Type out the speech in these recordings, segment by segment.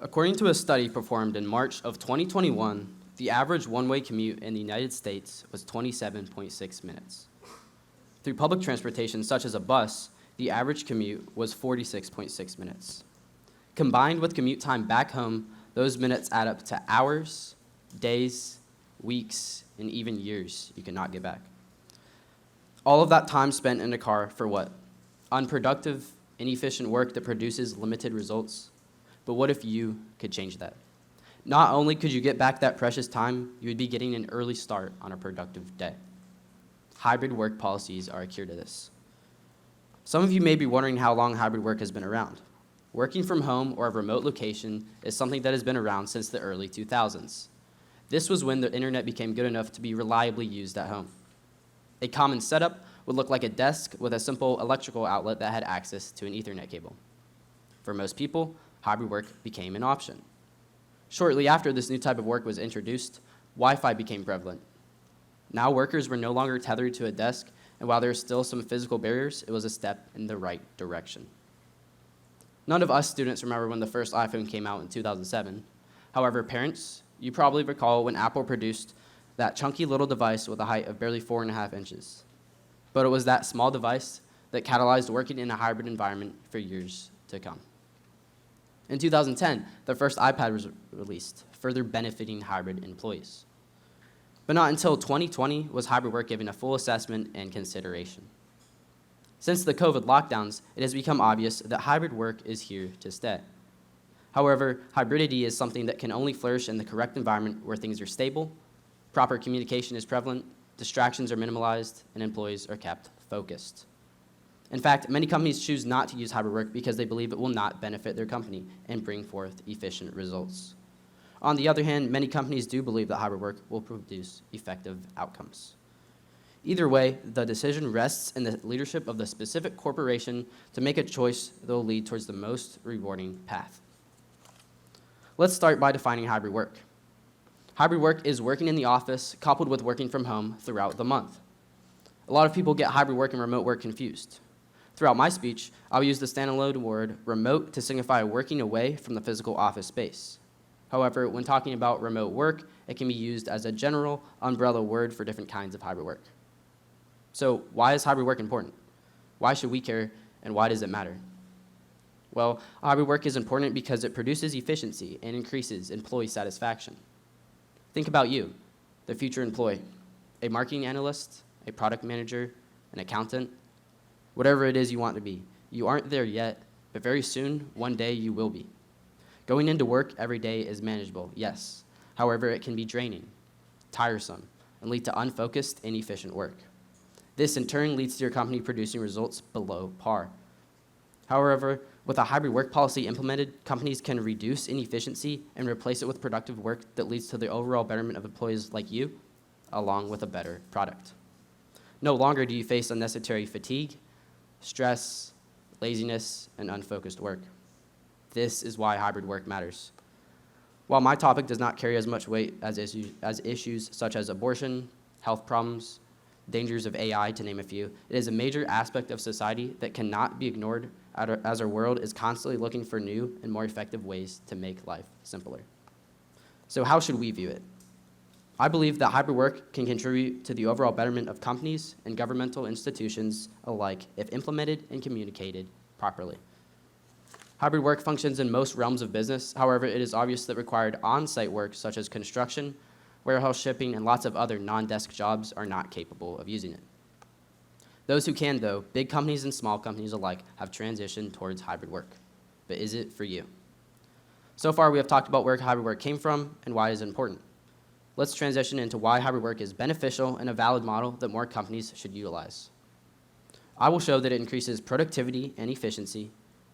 According to a study performed in March of 2021, the average one-way commute in the United States was 27.6 minutes. Through public transportation such as a bus, the average commute was 46.6 minutes. Combined with commute time back home, those minutes add up to hours, days, weeks, and even years you cannot get back. All of that time spent in a car for what? Unproductive, inefficient work that produces limited results? But what if you could change that? Not only could you get back that precious time, you would be getting an early start on a productive day. Hybrid work policies are a cure to this. Some of you may be wondering how long hybrid work has been around. Working from home or a remote location is something that has been around since the early 2000s. This was when the internet became good enough to be reliably used at home. A common setup would look like a desk with a simple electrical outlet that had access to an Ethernet cable. For most people, hybrid work became an option. Shortly after this new type of work was introduced, Wi-Fi became prevalent. Now workers were no longer tethered to a desk, and while there are still some physical barriers, it was a step in the right direction. None of us students remember when the first iPhone came out in 2007. However, parents, you probably recall when Apple produced that chunky little device with a height of barely 4.5 inches. But it was that small device that catalyzed working in a hybrid environment for years to come. In 2010, the first iPad was released, further benefiting hybrid employees. But not until 2020 was hybrid work given a full assessment and consideration. Since the COVID lockdowns, it has become obvious that hybrid work is here to stay. However, hybridity is something that can only flourish in the correct environment where things are stable, proper communication is prevalent, distractions are minimalized, and employees are kept focused. In fact, many companies choose not to use hybrid work because they believe it will not benefit their company and bring forth efficient results. On the other hand, many companies do believe that hybrid work will produce effective outcomes. Either way, the decision rests in the leadership of the specific corporation to make a choice that will lead towards the most rewarding path. Let's start by defining hybrid work. Hybrid work is working in the office coupled with working from home throughout the month. A lot of people get hybrid work and remote work confused. Throughout my speech, I'll use the standalone word remote to signify working away from the physical office space. However, when talking about remote work, it can be used as a general umbrella word for different kinds of hybrid work. So why is hybrid work important? Why should we care, and why does it matter? Well, hybrid work is important because it produces efficiency and increases employee satisfaction. Think about you, the future employee, a marketing analyst, a product manager, an accountant, whatever it is you want to be. You aren't there yet, but very soon, one day you will be. Going into work every day is manageable, yes. However, it can be draining, tiresome, and lead to unfocused, inefficient work. This in turn leads to your company producing results below par. However, with a hybrid work policy implemented, companies can reduce inefficiency and replace it with productive work that leads to the overall betterment of employees like you, along with a better product. No longer do you face unnecessary fatigue, stress, laziness, and unfocused work. This is why hybrid work matters. While my topic does not carry as much weight as issues such as abortion, health problems, dangers of AI, to name a few, it is a major aspect of society that cannot be ignored as our world is constantly looking for new and more effective ways to make life simpler. So how should we view it? I believe that hybrid work can contribute to the overall betterment of companies and governmental institutions alike if implemented and communicated properly. Hybrid work functions in most realms of business. However, it is obvious that required on-site work such as construction, warehouse shipping, and lots of other non-desk jobs are not capable of using it. Those who can, though, big companies and small companies alike, have transitioned towards hybrid work. But is it for you? So far, we have talked about where hybrid work came from and why it is important. Let's transition into why hybrid work is beneficial and a valid model that more companies should utilize. I will show that it increases productivity and efficiency,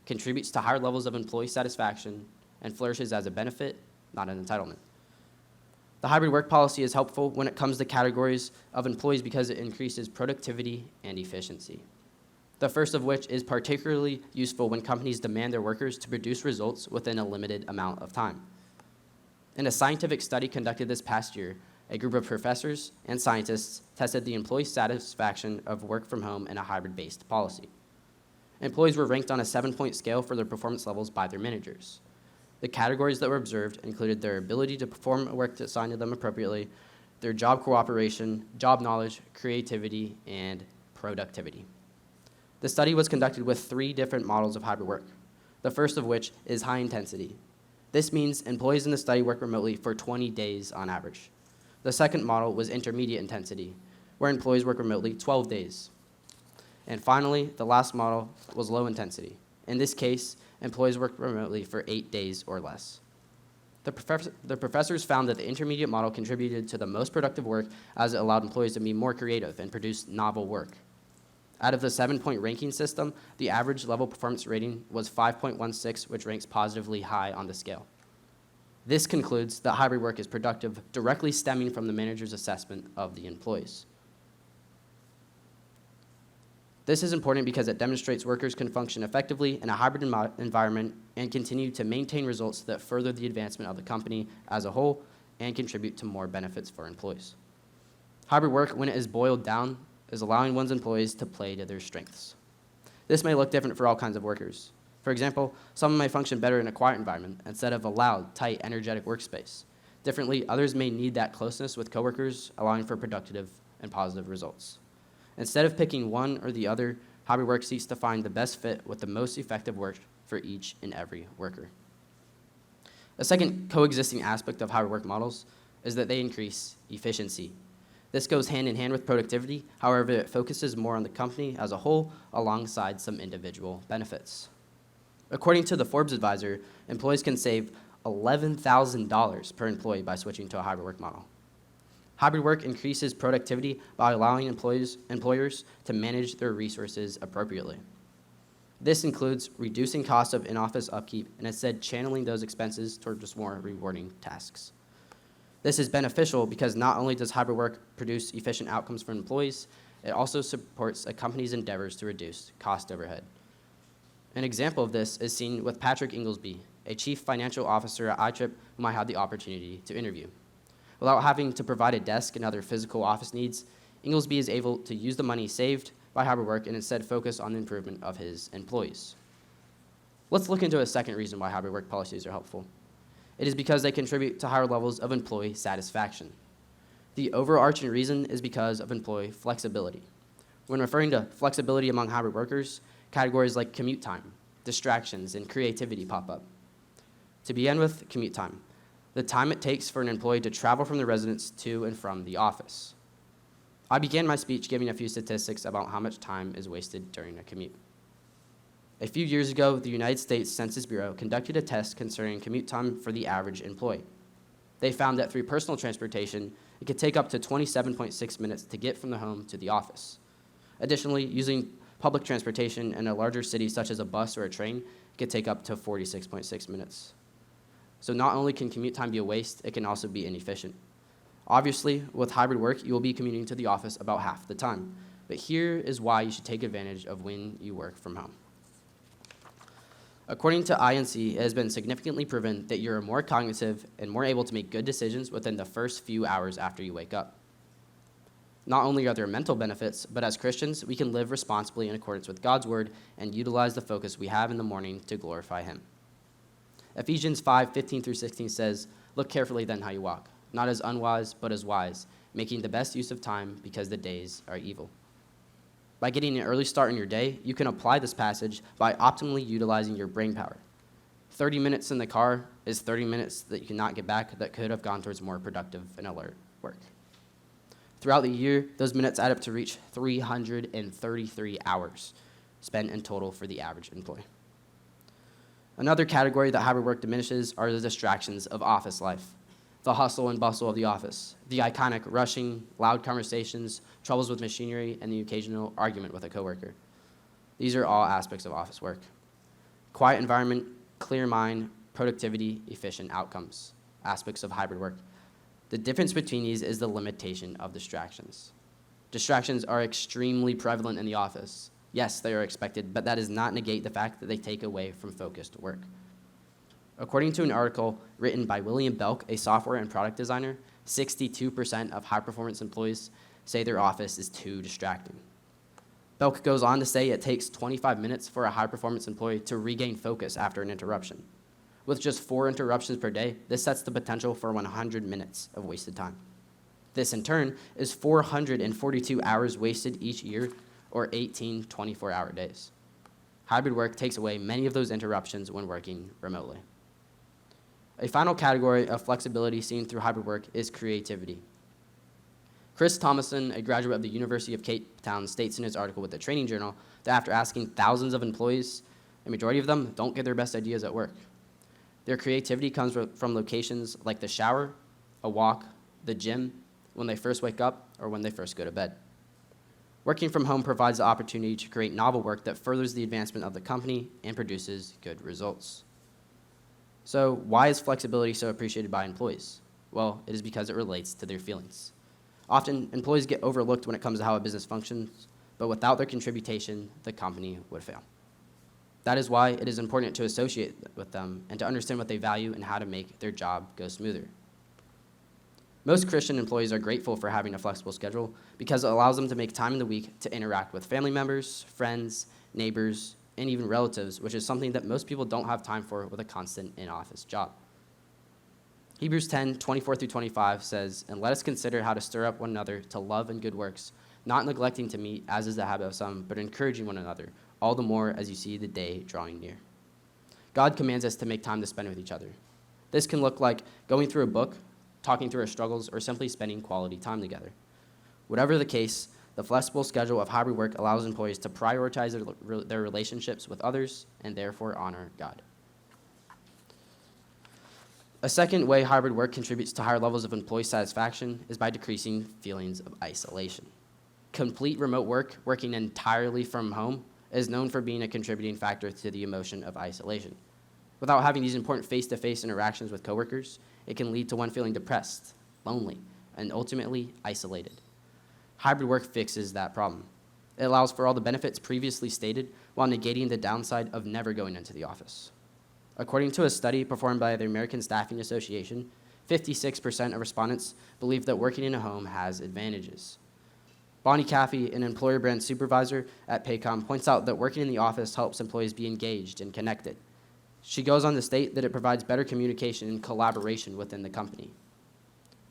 contributes to higher levels of employee satisfaction, and flourishes as a benefit, not an entitlement. The hybrid work policy is helpful when it comes to categories of employees because it increases productivity and efficiency. The first of which is particularly useful when companies demand their workers to produce results within a limited amount of time. In a scientific study conducted this past year, a group of professors and scientists tested the employee satisfaction of work from home in a hybrid-based policy. Employees were ranked on a 7-point scale for their performance levels by their managers. The categories that were observed included their ability to perform work assigned to them appropriately, their job cooperation, job knowledge, creativity, and productivity. The study was conducted with 3 different models of hybrid work, the first of which is high intensity. This means employees in the study work remotely for 20 days on average. The second model was intermediate intensity, where employees work remotely 12 days. And finally, the last model was low intensity. In this case, employees work remotely for 8 days or less. The professors found that the intermediate model contributed to the most productive work as it allowed employees to be more creative and produce novel work. Out of the 7-point ranking system, the average level performance rating was 5.16, which ranks positively high on the scale. This concludes that hybrid work is productive directly stemming from the manager's assessment of the employees. This is important because it demonstrates workers can function effectively in a hybrid environment and continue to maintain results that further the advancement of the company as a whole and contribute to more benefits for employees. Hybrid work, when it is boiled down, is allowing one's employees to play to their strengths. This may look different for all kinds of workers. For example, some may function better in a quiet environment instead of a loud, tight, energetic workspace. Differently, others may need that closeness with coworkers, allowing for productive and positive results. Instead of picking one or the other, hybrid work seeks to find the best fit with the most effective work for each and every worker. A second coexisting aspect of hybrid work models is that they increase efficiency. This goes hand in hand with productivity, however, it focuses more on the company as a whole alongside some individual benefits. According to the Forbes Advisor, employees can save $11,000 per employee by switching to a hybrid work model. Hybrid work increases productivity by allowing employers to manage their resources appropriately. This includes reducing costs of in-office upkeep and instead channeling those expenses toward just more rewarding tasks. This is beneficial because not only does hybrid work produce efficient outcomes for employees, it also supports a company's endeavors to reduce cost overhead. An example of this is seen with Patrick Inglesby, a chief financial officer at iTrip whom I had the opportunity to interview. Without having to provide a desk and other physical office needs, Inglesby is able to use the money saved by hybrid work and instead focus on the improvement of his employees. Let's look into a second reason why hybrid work policies are helpful. It is because they contribute to higher levels of employee satisfaction. The overarching reason is because of employee flexibility. When referring to flexibility among hybrid workers, categories like commute time, distractions, and creativity pop up. To begin with, commute time, the time it takes for an employee to travel from the residence to and from the office. I began my speech giving a few statistics about how much time is wasted during a commute. A few years ago, the United States Census Bureau conducted a test concerning commute time for the average employee. They found that through personal transportation, it could take up to 27.6 minutes to get from the home to the office. Additionally, using public transportation in a larger city such as a bus or a train, it could take up to 46.6 minutes. So not only can commute time be a waste, it can also be inefficient. Obviously, with hybrid work, you will be commuting to the office about half the time. But here is why you should take advantage of when you work from home. According to INC, it has been significantly proven that you're more cognitive and more able to make good decisions within the first few hours after you wake up. Not only are there mental benefits, but as Christians, we can live responsibly in accordance with God's word and utilize the focus we have in the morning to glorify him. Ephesians 5:15-16 says, "Look carefully then how you walk, not as unwise, but as wise, making the best use of time because the days are evil." By getting an early start in your day, you can apply this passage by optimally utilizing your brain power. 30 minutes in the car is 30 minutes that you cannot get back that could have gone towards more productive and alert work. Throughout the year, those minutes add up to reach 333 hours spent in total for the average employee. Another category that hybrid work diminishes are the distractions of office life. The hustle and bustle of the office, the iconic rushing, loud conversations, troubles with machinery, and the occasional argument with a coworker. These are all aspects of office work. Quiet environment, clear mind, productivity, efficient outcomes, aspects of hybrid work. The difference between these is the limitation of distractions. Distractions are extremely prevalent in the office. Yes, they are expected, but that does not negate the fact that they take away from focused work. According to an article written by William Belk, a software and product designer, 62% of high-performance employees say their office is too distracting. Belk goes on to say it takes 25 minutes for a high-performance employee to regain focus after an interruption. With just 4 interruptions per day, this sets the potential for 100 minutes of wasted time. This, in turn, is 442 hours wasted each year, or 18 24-hour days. Hybrid work takes away many of those interruptions when working remotely. A final category of flexibility seen through hybrid work is creativity. Chris Thomason, a graduate of the University of Cape Town, states in his article with the Training Journal that after asking thousands of employees, a majority of them don't get their best ideas at work. Their creativity comes from locations like the shower, a walk, the gym, when they first wake up, or when they first go to bed. Working from home provides the opportunity to create novel work that furthers the advancement of the company and produces good results. So why is flexibility so appreciated by employees? Well, it is because it relates to their feelings. Often, employees get overlooked when it comes to how a business functions, but without their contribution, the company would fail. That is why it is important to associate with them and to understand what they value and how to make their job go smoother. Most Christian employees are grateful for having a flexible schedule because it allows them to make time in the week to interact with family members, friends, neighbors, and even relatives, which is something that most people don't have time for with a constant in-office job. Hebrews 10:24-25 says, "And let us consider how to stir up one another to love and good works, not neglecting to meet, as is the habit of some, but encouraging one another, all the more as you see the day drawing near." God commands us to make time to spend with each other. This can look like going through a book, talking through our struggles, or simply spending quality time together. Whatever the case, the flexible schedule of hybrid work allows employees to prioritize their relationships with others and therefore honor God. A second way hybrid work contributes to higher levels of employee satisfaction is by decreasing feelings of isolation. Complete remote work, working entirely from home, is known for being a contributing factor to the emotion of isolation. Without having these important face-to-face interactions with coworkers, it can lead to one feeling depressed, lonely, and ultimately isolated. Hybrid work fixes that problem. It allows for all the benefits previously stated while negating the downside of never going into the office. According to a study performed by the American Staffing Association, 56% of respondents believe that working in a home has advantages. Bonnie Caffey, an employer brand supervisor at Paycom, points out that working in the office helps employees be engaged and connected. She goes on to state that it provides better communication and collaboration within the company.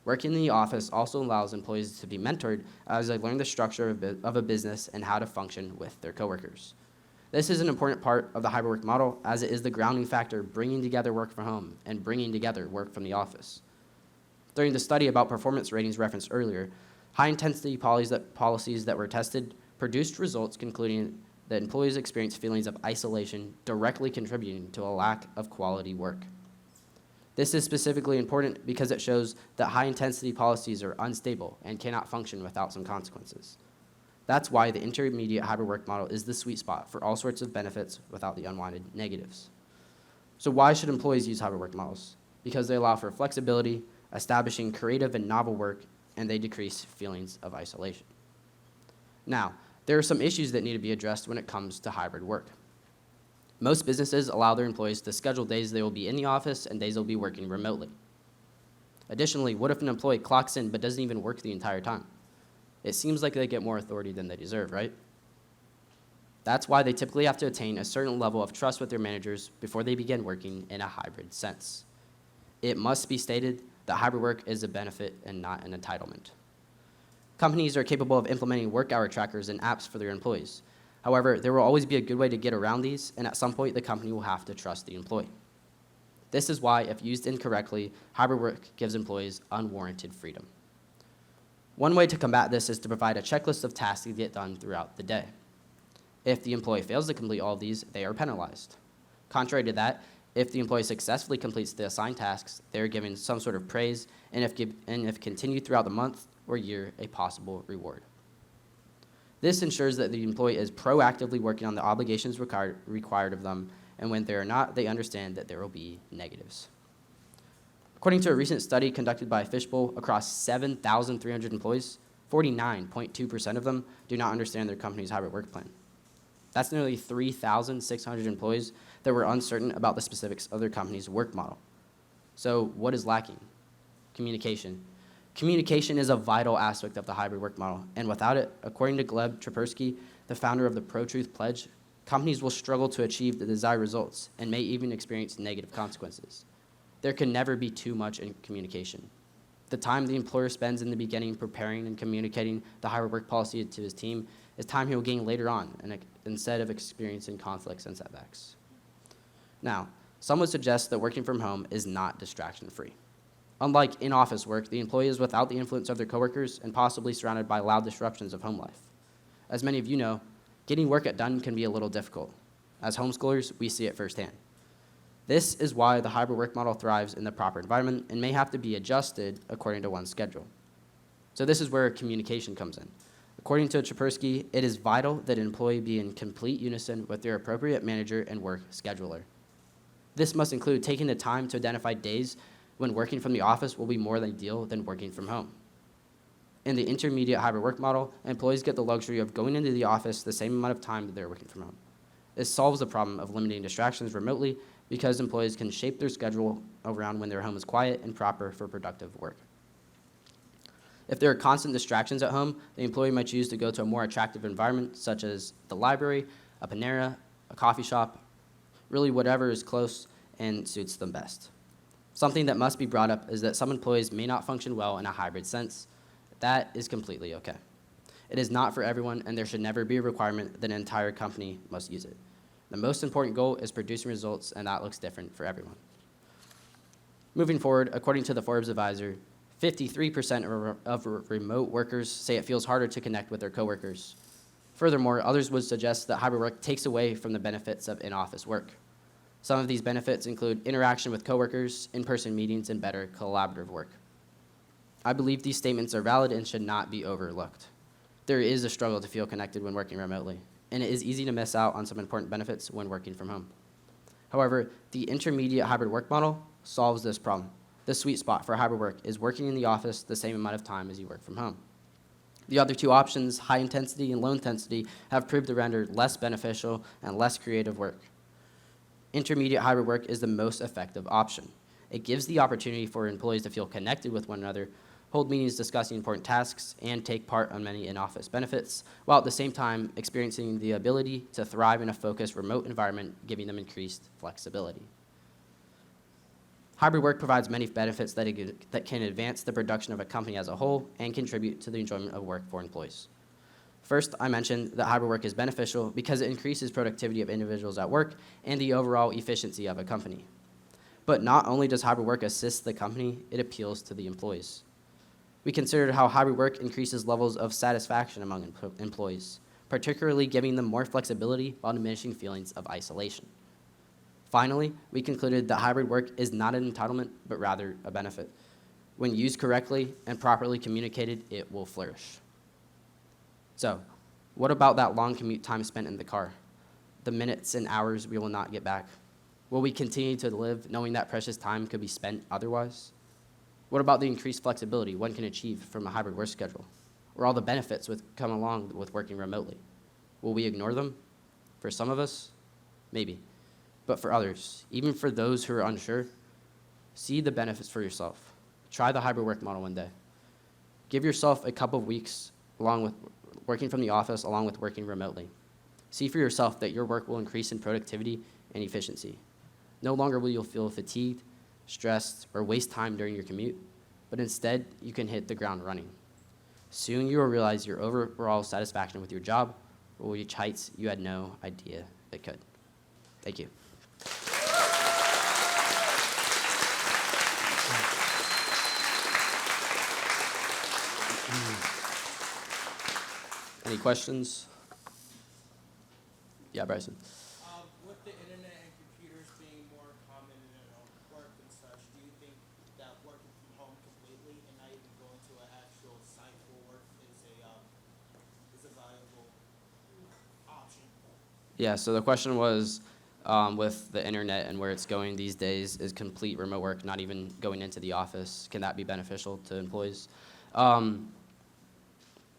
Working in the office also allows employees to be mentored as they learn the structure of a business and how to function with their coworkers. This is an important part of the hybrid work model, as it is the grounding factor bringing together work from home and bringing together work from the office. During the study about performance ratings referenced earlier, high-intensity policies that were tested produced results concluding that employees experienced feelings of isolation directly contributing to a lack of quality work. This is specifically important because it shows that high-intensity policies are unstable and cannot function without some consequences. That's why the intermediate hybrid work model is the sweet spot for all sorts of benefits without the unwanted negatives. So why should employees use hybrid work models? Because they allow for flexibility, establishing creative and novel work, and they decrease feelings of isolation. Now, there are some issues that need to be addressed when it comes to hybrid work. Most businesses allow their employees to schedule days they will be in the office and days they'll be working remotely. Additionally, what if an employee clocks in but doesn't even work the entire time? It seems like they get more authority than they deserve, right? That's why they typically have to attain a certain level of trust with their managers before they begin working in a hybrid sense. It must be stated that hybrid work is a benefit and not an entitlement. Companies are capable of implementing work hour trackers and apps for their employees. However, there will always be a good way to get around these, and at some point, the company will have to trust the employee. This is why, if used incorrectly, hybrid work gives employees unwarranted freedom. One way to combat this is to provide a checklist of tasks to get done throughout the day. If the employee fails to complete all of these, they are penalized. Contrary to that, if the employee successfully completes the assigned tasks, they are given some sort of praise, and if continued throughout the month or year, a possible reward. This ensures that the employee is proactively working on the obligations required of them, and when they are not, they understand that there will be negatives. According to a recent study conducted by Fishbowl across 7,300 employees, 49.2% of them do not understand their company's hybrid work plan. That's nearly 3,600 employees that were uncertain about the specifics of their company's work model. So what is lacking? Communication. Communication is a vital aspect of the hybrid work model, and without it, according to Gleb Trapirski, the founder of the Pro-Truth Pledge, companies will struggle to achieve the desired results and may even experience negative consequences. There can never be too much in communication. The time the employer spends in the beginning preparing and communicating the hybrid work policy to his team is time he will gain later on, instead of experiencing conflicts and setbacks. Now, some would suggest that working from home is not distraction-free. Unlike in-office work, the employee is without the influence of their coworkers and possibly surrounded by loud disruptions of home life. As many of you know, getting work done can be a little difficult. As homeschoolers, we see it firsthand. This is why the hybrid work model thrives in the proper environment and may have to be adjusted according to one's schedule. So this is where communication comes in. According to Chapersky, it is vital that an employee be in complete unison with their appropriate manager and work scheduler. This must include taking the time to identify days when working from the office will be more ideal than working from home. In the intermediate hybrid work model, employees get the luxury of going into the office the same amount of time that they're working from home. This solves the problem of limiting distractions remotely because employees can shape their schedule around when their home is quiet and proper for productive work. If there are constant distractions at home, the employee might choose to go to a more attractive environment, such as the library, a Panera, a coffee shop, really whatever is close and suits them best. Something that must be brought up is that some employees may not function well in a hybrid sense. That is completely okay. It is not for everyone, and there should never be a requirement that an entire company must use it. The most important goal is producing results, and that looks different for everyone. Moving forward, according to the Forbes Advisor, 53% of remote workers say it feels harder to connect with their coworkers. Furthermore, others would suggest that hybrid work takes away from the benefits of in-office work. Some of these benefits include interaction with coworkers, in-person meetings, and better collaborative work. I believe these statements are valid and should not be overlooked. There is a struggle to feel connected when working remotely, and it is easy to miss out on some important benefits when working from home. However, the intermediate hybrid work model solves this problem. The sweet spot for hybrid work is working in the office the same amount of time as you work from home. The other two options, high intensity and low intensity, have proved to render less beneficial and less creative work. Intermediate hybrid work is the most effective option. It gives the opportunity for employees to feel connected with one another, hold meetings discussing important tasks, and take part on many in-office benefits, while at the same time experiencing the ability to thrive in a focused remote environment, giving them increased flexibility. Hybrid work provides many benefits that can advance the production of a company as a whole and contribute to the enjoyment of work for employees. First, I mentioned that hybrid work is beneficial because it increases productivity of individuals at work and the overall efficiency of a company. But not only does hybrid work assist the company, it appeals to the employees. We considered how hybrid work increases levels of satisfaction among employees, particularly giving them more flexibility while diminishing feelings of isolation. Finally, we concluded that hybrid work is not an entitlement, but rather a benefit. When used correctly and properly communicated, it will flourish. So, what about that long commute time spent in the car? The minutes and hours we will not get back? Will we continue to live knowing that precious time could be spent otherwise? What about the increased flexibility one can achieve from a hybrid work schedule? Or all the benefits that come along with working remotely? Will we ignore them? For some of us, maybe. But for others, even for those who are unsure, see the benefits for yourself. Try the hybrid work model one day. Give yourself a couple of weeks along with working from the office along with working remotely. See for yourself that your work will increase in productivity and efficiency. No longer will you feel fatigued, stressed, or waste time during your commute, but instead you can hit the ground running. Soon you will realize your overall satisfaction with your job will reach heights you had no idea it could. Thank you. Any questions? Yeah, Bryson. With the internet and computers being more common in work and such, do you think that working from home completely and not even going to an actual site for work is a valuable option? Yeah, so the question was, with the internet and where it's going these days, is complete remote work, not even going into the office, can that be beneficial to employees?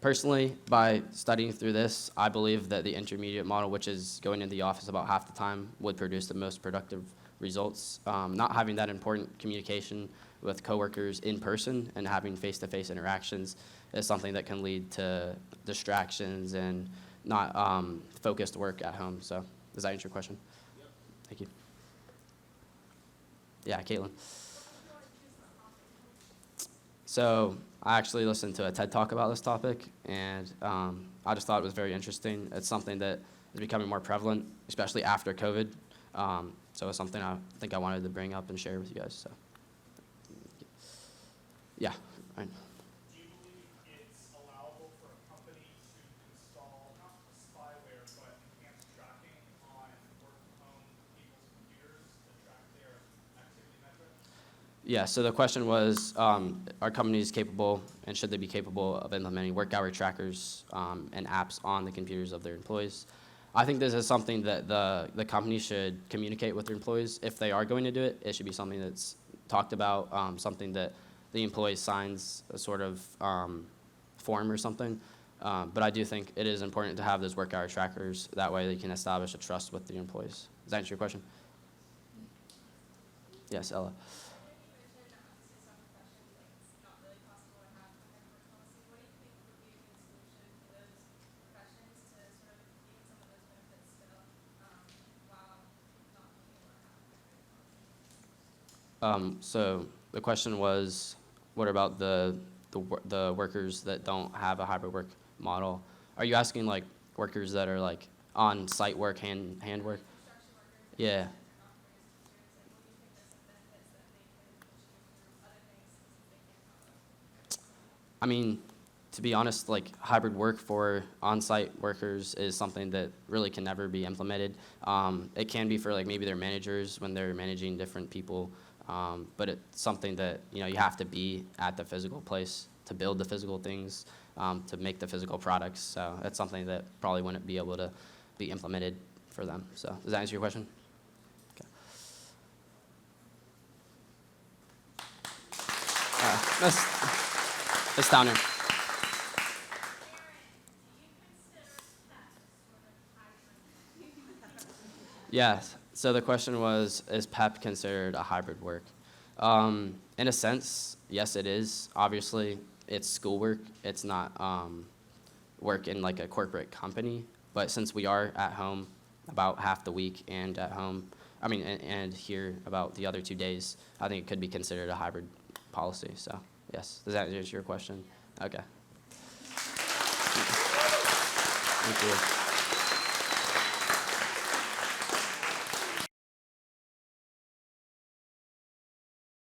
Personally, by studying through this, I believe that the intermediate model, which is going into the office about half the time, would produce the most productive results. Not having that important communication with coworkers in person and having face-to-face interactions is something that can lead to distractions and not focused work at home. So Does that answer your question? Yep. Thank you. Yeah, Caitlin. So I actually listened to a TED Talk about this topic, and I just thought it was very interesting. It's something that is becoming more prevalent, especially after COVID. So it's something I think I wanted to bring up and share with you guys. So, yeah. Right. Do you believe it's allowable for a company to install not spyware but enhanced tracking on work-from-home people's computers to track their activity metrics? Yeah, so the question was, are companies capable and should they be capable of implementing work hour trackers and apps on the computers of their employees? I think this is something that the company should communicate with their employees. If they are going to do it, it should be something that's talked about, something that the employee signs a sort of form or something. But I do think it is important to have those work hour trackers. That way they can establish a trust with the employees. Does that answer your question? Yes, Ella. So the question was, what about the workers that don't have a hybrid work model? Are you asking like workers that are like on site work, hand work? Yeah. I mean, to be honest, like hybrid work for on-site workers is something that really can never be implemented. It can be for like maybe their managers when they're managing different people, but it's something that you have to be at the physical place to build the physical things, to make the physical products. So it's something that probably wouldn't be able to be implemented for them. So does that answer your question? Okay. Miss Downer. Yes. So the question was, is PEP considered a hybrid work? In a sense, yes, it is. Obviously, it's schoolwork. It's not work in like a corporate company. But since we are at home about half the week and at home, and here about the other 2 days, I think it could be considered a hybrid policy. So yes. Does that answer your question? Okay. Thank you.